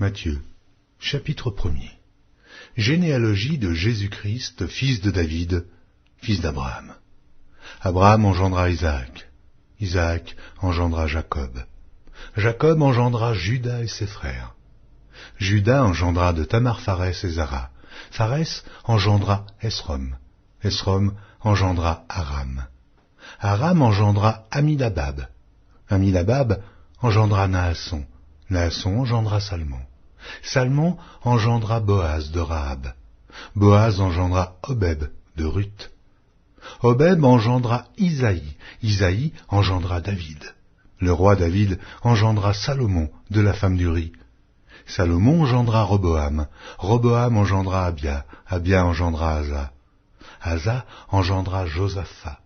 Matthieu, chapitre 1er. Généalogie de Jésus-Christ, fils de David, fils d'Abraham. Abraham engendra Isaac. Isaac engendra Jacob. Jacob engendra Juda et ses frères. Juda engendra de Tamar Pharès et Zara. Pharès engendra Esrom. Esrom engendra Aram. Aram engendra Aminadab. Aminadab engendra Naasson. Naasson engendra Salmon. Salmon engendra Boaz de Rahab. Boaz engendra Obeb de Ruth. Obeb engendra Isaïe. Isaïe engendra David. Le roi David engendra Salomon de la femme d'Uri. Salomon engendra Roboam. Roboam engendra Abia. Abia engendra Asa. Asa engendra Josaphat.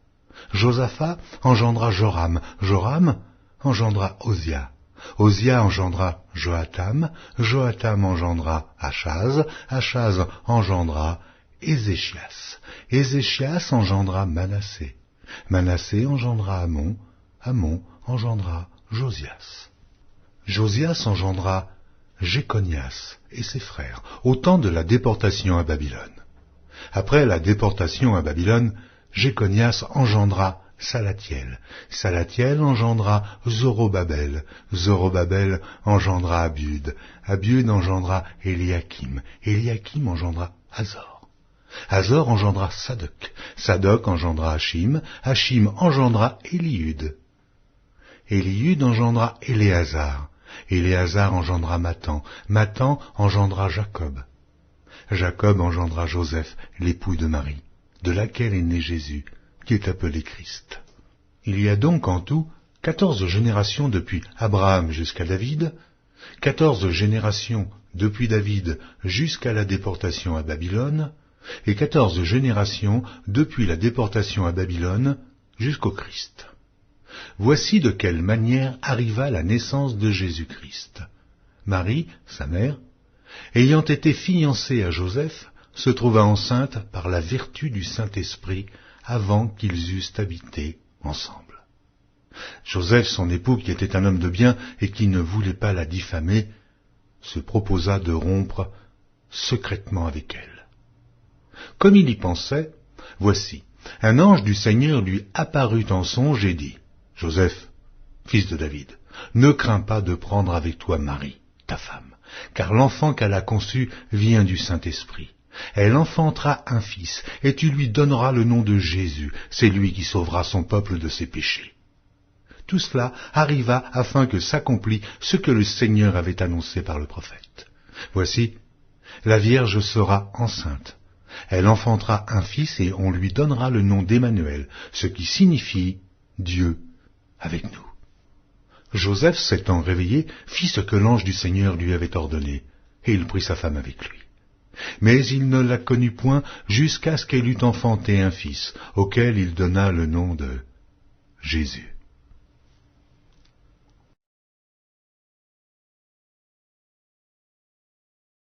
Josaphat engendra Joram. Joram engendra Osia. Osia engendra Joatam. Joatam engendra Achaz. Achaz engendra Ézéchias. Ézéchias engendra Manassé. Manassé engendra Amon. Amon engendra Josias. Josias engendra Jéconias et ses frères, au temps de la déportation à Babylone. Après la déportation à Babylone, Jéconias engendra Salathiel. Salathiel engendra Zorobabel. Zorobabel engendra Abiud. Abiud engendra Éliakim. Éliakim engendra Azor. Azor engendra Sadoc. Sadoc engendra Hachim. Hachim engendra Éliud. Éliud engendra Éléazar. Éléazar engendra Mathan. Mathan engendra Jacob. Jacob engendra Joseph, l'époux de Marie, de laquelle est né Jésus, qui est appelé Christ. Il y a donc en tout 14 générations depuis Abraham jusqu'à David, 14 générations depuis David jusqu'à la déportation à Babylone, et 14 générations depuis la déportation à Babylone jusqu'au Christ. Voici de quelle manière arriva la naissance de Jésus-Christ. Marie, sa mère, ayant été fiancée à Joseph, se trouva enceinte par la vertu du Saint-Esprit avant qu'ils eussent habité ensemble. Joseph, son époux, qui était un homme de bien et qui ne voulait pas la diffamer, se proposa de rompre secrètement avec elle. Comme il y pensait, voici, un ange du Seigneur lui apparut en songe et dit : « Joseph, fils de David, ne crains pas de prendre avec toi Marie, ta femme, car l'enfant qu'elle a conçu vient du Saint-Esprit. Elle enfantera un fils, et tu lui donneras le nom de Jésus. C'est lui qui sauvera son peuple de ses péchés. » Tout cela arriva afin que s'accomplît ce que le Seigneur avait annoncé par le prophète. Voici, la Vierge sera enceinte. Elle enfantera un fils et on lui donnera le nom d'Emmanuel, ce qui signifie Dieu avec nous. Joseph, s'étant réveillé, fit ce que l'ange du Seigneur lui avait ordonné, et il prit sa femme avec lui. Mais il ne la connut point jusqu'à ce qu'elle eût enfanté un fils, auquel il donna le nom de Jésus.